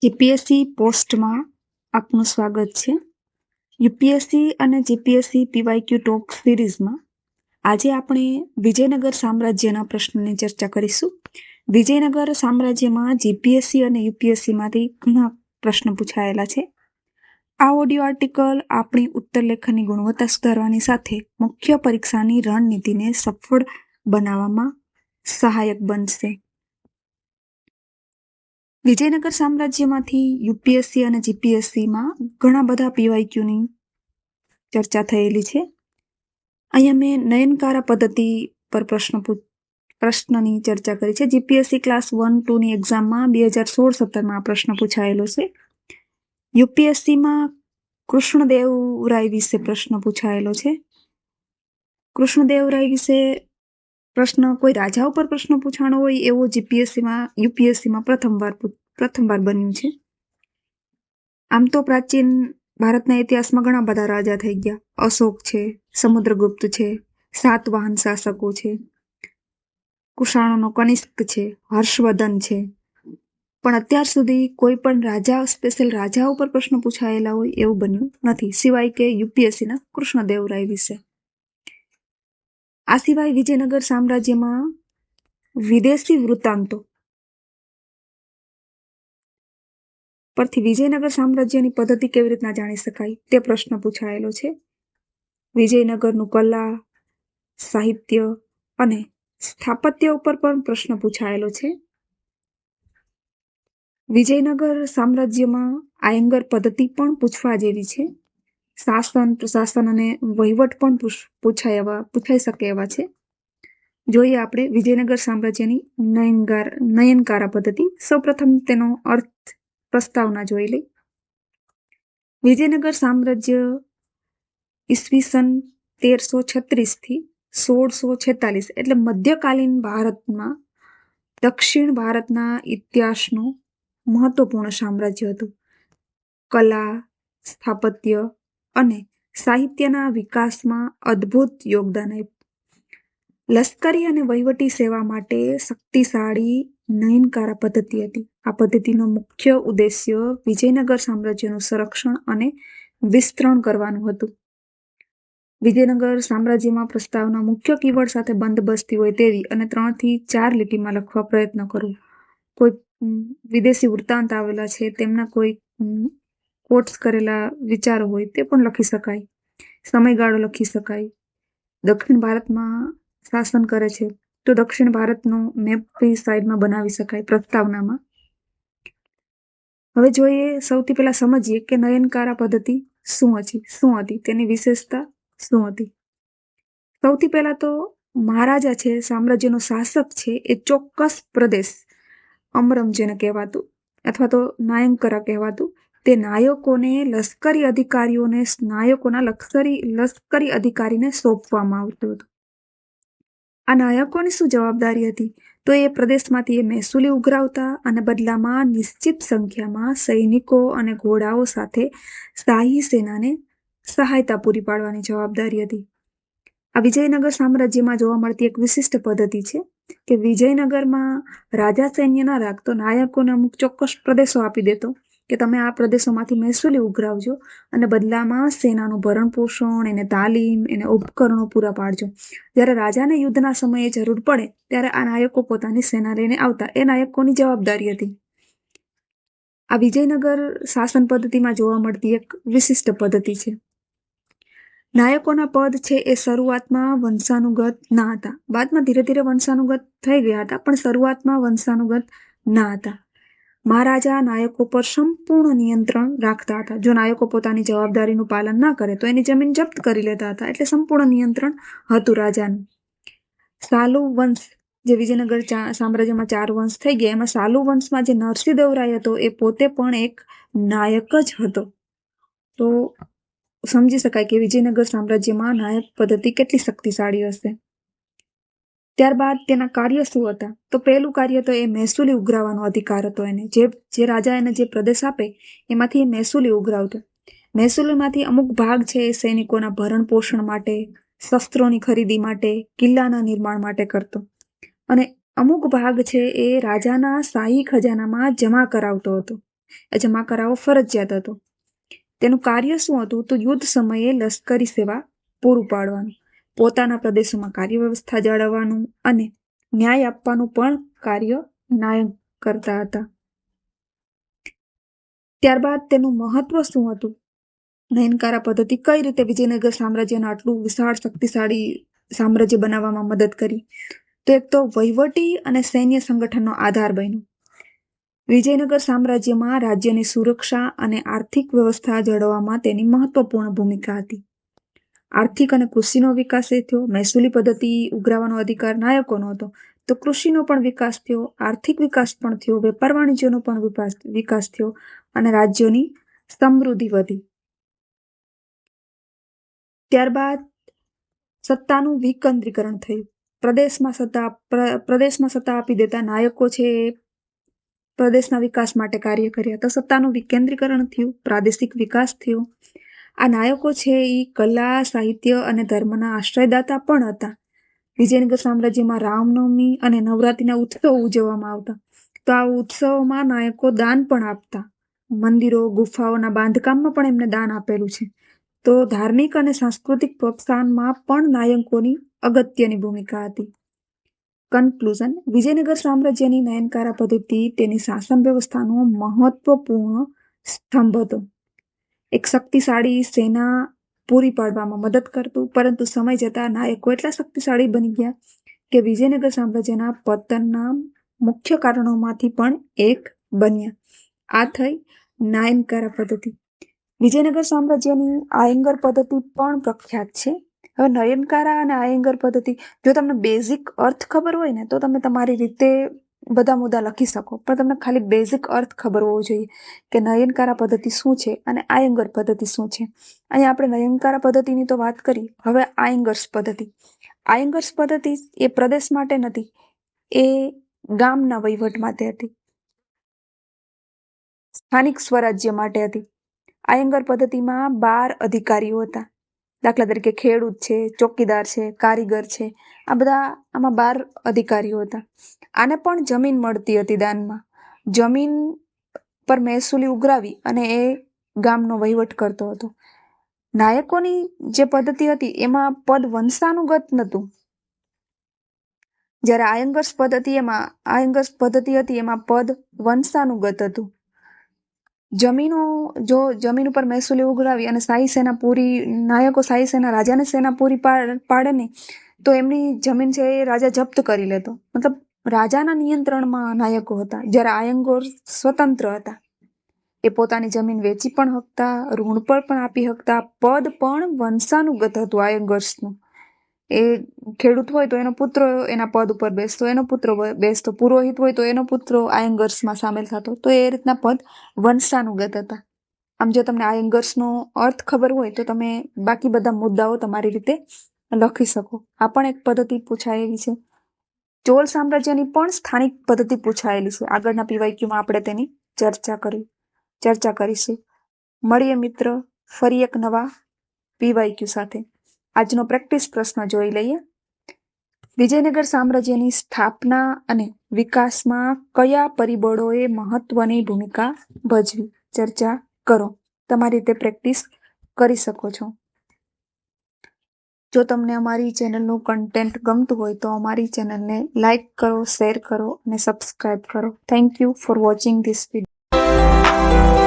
GPSC પોસ્ટમાં આપનું સ્વાગત છે. યુપીએસસી અને જીપીએસસી પીવાયક્યુ ટોક સિરીઝમાં આજે આપણે વિજયનગર સામ્રાજ્યના પ્રશ્નની ચર્ચા કરીશું. વિજયનગર સામ્રાજ્યમાં જીપીએસસી અને યુપીએસસીમાંથી ઘણા પ્રશ્નો પૂછાયેલા છે. આ ઓડિયો આર્ટિકલ આપણી ઉત્તર લેખનની ગુણવત્તા સુધારવાની સાથે મુખ્ય પરીક્ષાની રણનીતિને સફળ બનાવવામાં સહાયક બનશે. વિજયનગર સામ્રાજ્યમાંથી યુપીએસસી અને જીપીએસસીમાં ઘણા બધા પીવાયક્યુની ચર્ચા થયેલી છે. અહીંયા મેં નયનકારા પદ્ધતિ પર પ્રશ્નની ચર્ચા કરી છે. જીપીએસસી ક્લાસ 1-2ની એક્ઝામમાં 2016-17માં આ પ્રશ્ન પૂછાયેલો છે. યુપીએસસીમાં કૃષ્ણદેવરાય વિશે પ્રશ્ન પૂછાયેલો છે. કૃષ્ણદેવરાય વિશે પ્રશ્ન કોઈ રાજા ઉપર પ્રશ્ન પૂછાણો હોય એવો યુપીએસસીમાં પ્રથમવાર બન્યું છે. આમ તો પ્રાચીન ભારતના ઇતિહાસમાં ઘણા બધા રાજા થઈ ગયા. અશોક છે, સમુદ્રગુપ્ત છે, સાતવાહન શાસકો છે, કુષાણોનો કનિષ્ક છે, હર્ષવર્ધન છે. પણ અત્યાર સુધી કોઈ પણ સ્પેશિયલ રાજા ઉપર પ્રશ્ન પૂછાયેલા હોય એવું બન્યું નથી, સિવાય કે યુપીએસસીના કૃષ્ણદેવરાય વિશે. આ સિવાય વિજયનગર સામ્રાજ્યમાં વિદેશી વૃત્તાંતો પરથી વિજયનગર સામ્રાજ્યની પદ્ધતિ કેવી રીતના જાણી શકાય તે પ્રશ્ન પૂછાયેલો છે. વિજયનગરનું કલા, સાહિત્ય અને સ્થાપત્ય ઉપર પણ પ્રશ્ન પૂછાયેલો છે. વિજયનગર સામ્રાજ્યમાં આયંગર પદ્ધતિ પણ પૂછવા જેવી છે. શાસન, પ્રશાસન અને વહીવટ પણ પૂછાઈ શકે એવા છે. જોઈએ આપણે વિજયનગર સામ્રાજ્યની નયનકારા પદ્ધતિ. સૌપ્રથમ તેનો અર્થ પ્રસ્તાવના જોઈ લઈ. વિજયનગર સામ્રાજ્ય ઈસવીસન 1336 થી 1646 એટલે મધ્યકાલીન ભારતમાં દક્ષિણ ભારતના ઇતિહાસનું મહત્વપૂર્ણ સામ્રાજ્ય હતું. કલા, સ્થાપત્ય અને સાહિત્યના વિકાસમાં અદ્ભુત યોગદાન આપ્યું. લશ્કરી અને વહીવટી સેવા માટે શક્તિશાળી નયનકારા પદ્ધતિ હતી. આ પદ્ધતિનો મુખ્ય ઉદ્દેશ્ય વિજયનગર સામ્રાજ્યનું સંરક્ષણ અને વિસ્તરણ કરવાનું હતું. વિજયનગર સામ્રાજ્યમાં પ્રસ્તાવના મુખ્ય કીવર્ડ સાથે બંધબસ્તી હોય તેવી અને 3 થી 4 લીટીમાં લખવા પ્રયત્ન કરવો. કોઈ વિદેશી વૃત્તાંત આવેલા છે તેમના કોઈ કોટ્સ કરેલા વિચારો હોય તે પણ લખી શકાય. સમયગાળો લખી શકાય. દક્ષિણ ભારતમાં શાસન કરે છે તો દક્ષિણ ભારતનો મેપ સાઈડમાં બનાવી શકાય પ્રસ્તાવનામાં. હવે જોઈએ, સૌથી પહેલા સમજીએ કે નયનકારા પદ્ધતિ શું હતી, તેની વિશેષતા શું હતી. સૌથી પહેલા તો મહારાજા છે, સામ્રાજ્યનો શાસક છે, એ ચોક્કસ પ્રદેશ, અમરમ જેને કહેવાતું અથવા તો નાયંકરા કહેવાતું, તે લશ્કરી અધિકારીને સોંપવામાં આવતું હતું. આ નાયકોની શું જવાબદારી હતી? તો એ પ્રદેશમાંથી એ મહેસૂલી ઉઘરાવતા અને બદલામાં નિશ્ચિત સંખ્યામાં સૈનિકો અને ઘોડાઓ સાથે શાહી સેનાને સહાયતા પૂરી પાડવાની જવાબદારી હતી. આ વિજયનગર સામ્રાજ્યમાં જોવા મળતી એક વિશિષ્ટ પદ્ધતિ છે કે વિજયનગરમાં રાજા સૈન્ય ના રાખતો, નાયકોને અમુક ચોક્કસ પ્રદેશો આપી દેતો કે તમે આ પ્રદેશોમાંથી મહેસૂલી ઉઘરાવજો અને બદલામાં સેનાનું ભરણ પોષણ, એને તાલીમ, એને ઉપકરણો પૂરા પાડજો. જ્યારે રાજાને યુદ્ધના સમયે જરૂર પડે ત્યારે આ નાયકો પોતાની સેના લઈને આવતા. એ નાયકોની જવાબદારી હતી. આ વિજયનગર શાસન પદ્ધતિમાં જોવા મળતી એક વિશિષ્ટ પદ્ધતિ છે. નાયકોના પદ છે એ શરૂઆતમાં વંશાનુગત ના હતા. બાદમાં ધીરે ધીરે વંશાનુગત થઈ ગયા હતા, પણ શરૂઆતમાં વંશાનુગત ના હતા. મહારાજા નાયકો પર સંપૂર્ણ નિયંત્રણ રાખતા હતા. જો નાયકો પોતાની જવાબદારીનું પાલન ના કરે તો એની જમીન જપ્ત કરી લેતા હતા. એટલે સંપૂર્ણ નિયંત્રણ હતું રાજાનું. સાલુ વંશ, જે વિજયનગર સામ્રાજ્યમાં 4 વંશ થઈ ગયા, એમાં સાલુ વંશમાં જે નરસિંહદેવરાય હતો એ પોતે પણ એક નાયક જ હતો. તો સમજી શકાય કે વિજયનગર સામ્રાજ્યમાં નાયક પદ્ધતિ કેટલી શક્તિશાળી હશે. ત્યારબાદ તેના કાર્ય શું હતા? તો પહેલું કાર્ય તો એ મહેસૂલી ઉઘરાવવાનો અધિકાર હતો એને. જે રાજા એને જે પ્રદેશ આપે એમાંથી એ મહેસૂલી ઉઘરાવતો. મહેસૂલીમાંથી અમુક ભાગ છે એ સૈનિકોના ભરણ પોષણ માટે, શસ્ત્રોની ખરીદી માટે, કિલ્લાના નિર્માણ માટે કરતો અને અમુક ભાગ છે એ રાજાના શાહી ખજાનામાં જમા કરાવતો હતો. એ જમા કરાવવો ફરજિયાત હતો. તેનું કાર્ય શું હતું? તો યુદ્ધ સમયે લશ્કરી સેવા પૂરું પાડવાનું, પોતાના પ્રદેશોમાં કાર્ય વ્યવસ્થા જાળવવાનું અને ન્યાય આપવાનું પણ કાર્ય નાયક કરતા હતા. ત્યારબાદ તેનું મહત્વ શું હતું? નયનકારા પદ્ધતિ કઈ રીતે વિજયનગર સામ્રાજ્યને આટલું વિશાળ શક્તિશાળી સામ્રાજ્ય બનાવવામાં મદદ કરી? તો એક તો વહીવટી અને સૈન્ય સંગઠનનો આધાર બન્યું. વિજયનગર સામ્રાજ્યમાં રાજ્યની સુરક્ષા અને આર્થિક વ્યવસ્થા જાળવવામાં તેની મહત્વપૂર્ણ ભૂમિકા હતી. આર્થિક અને કૃષિનો વિકાસ થયો. મહેસૂલી પદ્ધતિ ઉઘરાવવાનો અધિકાર નાયકોનો હતો, તો કૃષિનો પણ વિકાસ થયો, આર્થિક વિકાસ પણ થયો, વેપાર વાણિજ્યનો પણ વિકાસ થયો અને રાજ્યોની સમૃદ્ધિ વધી. ત્યારબાદ સત્તાનું વિકેન્દ્રીકરણ થયું. પ્રદેશમાં સત્તા આપી દેતા નાયકો છે પ્રદેશના વિકાસ માટે કાર્ય કર્યા. તો સત્તાનું વિકેન્દ્રીકરણ થયું, પ્રાદેશિક વિકાસ થયો. આ નાયકો છે એ કલા, સાહિત્ય અને ધર્મના આશ્રયદાતા પણ હતા. વિજયનગર સામ્રાજ્યમાં રામનવમી અને નવરાત્રિના ઉત્સવો ઉજવવામાં આવતા. તો આ ઉત્સવોમાં નાયકો દાન પણ આપતા. મંદિરો, ગુફાઓના બાંધકામમાં પણ એમને દાન આપેલું છે. તો ધાર્મિક અને સાંસ્કૃતિક પ્રોત્સાહનમાં પણ નાયકોની અગત્યની ભૂમિકા હતી. કન્ક્લુઝન: વિજયનગર સામ્રાજ્યની નયનકારા પદ્ધતિ તેની શાસન વ્યવસ્થાનો મહત્વપૂર્ણ સ્તંભ હતો. એક શક્તિશાળી સેના પૂરી પાડવામાં મદદ કરતું, પરંતુ સમય જતાં નાયકો એટલા શક્તિશાળી બની ગયા કે વિજયનગર સામ્રાજ્યના પતનના મુખ્ય કારણોમાંથી પણ એક બન્યા. આ થઈ નાયનકારા પદ્ધતિ. વિજયનગર સામ્રાજ્યની આયંગર પદ્ધતિ પણ પ્રખ્યાત છે. હવે નયનકારા અને આયંગર પદ્ધતિ, જો તમને બેઝિક અર્થ ખબર હોય ને તો તમે તમારી રીતે બધા મુદ્દા લખી શકો, પણ તમને ખાલી બેઝિક અર્થ ખબર હોવો જોઈએ કે નયનકારા પદ્ધતિ શું છે અને આયંગર પદ્ધતિ શું છે. અહીંયા આપણે નયનકારા પદ્ધતિની તો વાત કરી. હવે આયંગર્સ પદ્ધતિ. આયંગર્સ પદ્ધતિ એ પ્રદેશ માટે નથી, એ ગામના વહીવટ માટે હતી, સ્થાનિક સ્વરાજ્ય માટે હતી. આયંગર પદ્ધતિમાં 12 અધિકારીઓ હતા. દાખલા તરીકે ખેડૂત છે, ચોકીદાર છે, કારીગર છે, આ બધા આમાં 12 અધિકારીઓ હતા. આને પણ જમીન મળતી હતી દાનમાં. જમીન પર મહેસૂલી ઉઘરાવી અને એ ગામનો વહીવટ કરતો હતો. નાયકોની જે પદ્ધતિ હતી એમાં પદ વંશાનુગત નહોતું. જ્યારે આયંગર્સ પદ્ધતિ હતી એમાં પદ વંશાનુગત હતું. જમીન ઉપર મહેસૂલી ઉઘરાવી અને નાયકો શાહી સેના રાજાને સેના પૂરી પાડે ને તો એમની જમીન છે એ રાજા જપ્ત કરી લેતો. મતલબ રાજાના નિયંત્રણમાં નાયકો હતા. જ્યારે આયંગર સ્વતંત્ર હતા, એ પોતાની જમીન વેચી પણ શકતા, ઋણ પર પણ આપી શકતા. પદ પણ વંશાનુગત હતું આયંગર્સનું. એ ખેડૂત હોય તો એનો પુત્ર એના પદ ઉપર બેસતો, એનો પુત્ર બેસતો, પુરોહિત હોય તો એનો પુત્ર આયંગર્સમાં સામેલ થતો. તો એ રીતના પદ વંશાનુગત હતા. આમ જો તમને આયંગર્સનો અર્થ ખબર હોય તો તમે બાકી બધા મુદ્દાઓ તમારી રીતે લખી શકો. આ પણ એક પદ્ધતિ પૂછાયેલી છે. ચોલ સામ્રાજ્યની પણ સ્થાનિક પદ્ધતિ પૂછાયેલી છે. આગળના પીવાયક્યુમાં આપણે તેની ચર્ચા કરીશું. મળીએ મિત્ર ફરી એક નવા પીવાયક્યુ સાથે. આજનો પ્રેક્ટિસ પ્રશ્ન જોઈ લઈએ. વિજયનગર સામ્રાજ્યની સ્થાપના અને વિકાસમાં કયા પરિબળોએ મહત્વની ભૂમિકા ભજવી? ચર્ચા કરો. તમારી રીતે પ્રેક્ટિસ કરી શકો છો. જો તમને અમારી ચેનલનું કન્ટેન્ટ ગમતું હોય તો અમારી ચેનલને લાઈક કરો, શેર કરો અને સબસ્ક્રાઇબ કરો. Thank you for watching this video.